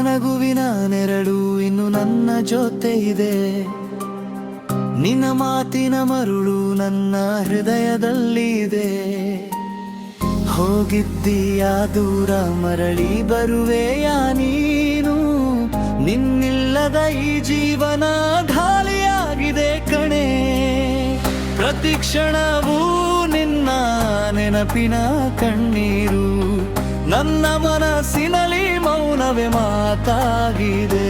ನಗುವಿನ ನೆರಳು ಇನ್ನು ನನ್ನ ಜೊತೆ ಇದೆ. ನಿನ್ನ ಮಾತಿನ ಮರುಳು ನನ್ನ ಹೃದಯದಲ್ಲಿ ಇದೆ. ಹೋಗಿದ್ದೀಯ ದೂರ ಮರಳಿ ಬರುವೆಯ ನೀನು. ನಿನ್ನಿಲ್ಲದ ಈ ಜೀವನ ಖಾಲಿಯಾಗಿದೆ ಕಣೆ. ಪ್ರತಿ ಕ್ಷಣವೂ ನಿನ್ನ ನೆನಪಿನ ಕಣ್ಣೀರು. ನನ್ನ ಮನಸ್ಸಿನಲ್ಲಿ ಮೌನವೇ ಮಾತಾಗಿದೆ.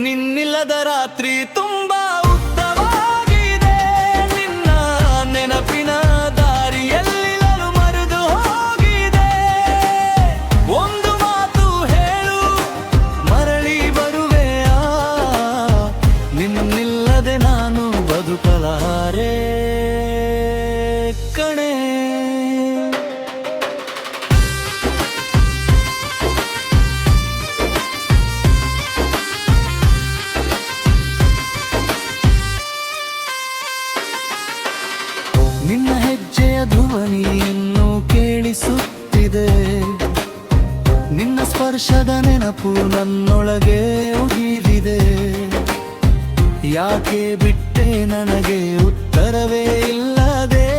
ನಿನ್ನಿಲ್ಲದ ರಾತ್ರಿ ತುಂಬಾ ಉದ್ದವಾಗಿದೆ. ನಿನ್ನ ನೆನಪಿನ ದಾರಿಯಲ್ಲಿ ನಾನು ಮರೆತು ಹೋಗಿದೆ. ಒಂದು ಮಾತು ಹೇಳು, ಮರಳಿ ಬರುವೆಯಾ? ನಿನ್ನಿಲ್ಲದೆ ನಾನು ಬದುಕಲಾರೆ ಕಣೆ. ನಿನ್ನ ಹೆಜ್ಜೆಯ ಧ್ವನಿಯನ್ನು ಕೇಳಿಸುತ್ತಿದೆ. ನಿನ್ನ ಸ್ಪರ್ಶದ ನೆನಪು ನನ್ನೊಳಗೆ ಉಗಿದಿದೆ. ಯಾಕೆ ಬಿಟ್ಟೆ ನನಗೆ ಉತ್ತರವೇ ಇಲ್ಲದೆ.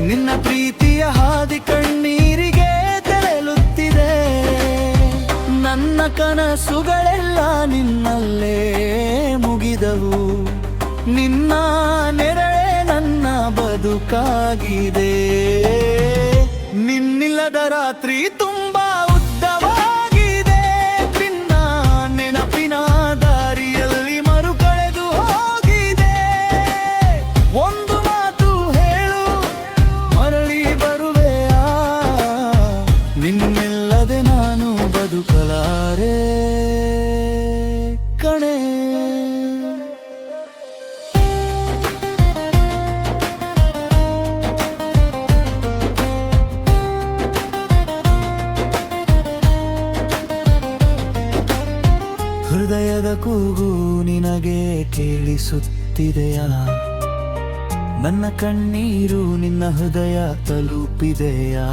ನಿನ್ನ ಪ್ರೀತಿಯ ಹಾದಿ ಕಣ್ಣೀರಿಗೆ ತೆರಳುತ್ತಿದೆ. ನನ್ನ ಕನಸುಗಳೆಲ್ಲ ನಿನ್ನಲ್ಲೇ ಮುಗಿದವು. ನಿನ್ನ ನೆರಳೇ ನನ್ನ ಬದುಕಾಗಿದೆ. ನಿನ್ನಿಲ್ಲದ ರಾತ್ರಿ ತುಂಬಾ ಉದ್ದವಾಗಿದೆ. ನಿನ್ನ ನೆನಪಿನ ದಾರಿಯಲ್ಲಿ ಮರುಕಳೆದು ಹೋಗಿದೆ. ಒಂದು ಮಾತು ಹೇಳು, ಮರಳಿ ಬರುವೆಯಾ? ನಿನ್ನಿಲ್ಲದೆ ನಾನು ಬದುಕಲಾರೆ ಕಣೆ. ಹೃದಯದ ಕೂಗು ನಿನಗೆ ಕೇಳಿಸುತ್ತಿದೆಯಾ? ನನ್ನ ಕಣ್ಣೀರು ನಿನ್ನ ಹೃದಯ ತಲುಪಿದೆಯಾ?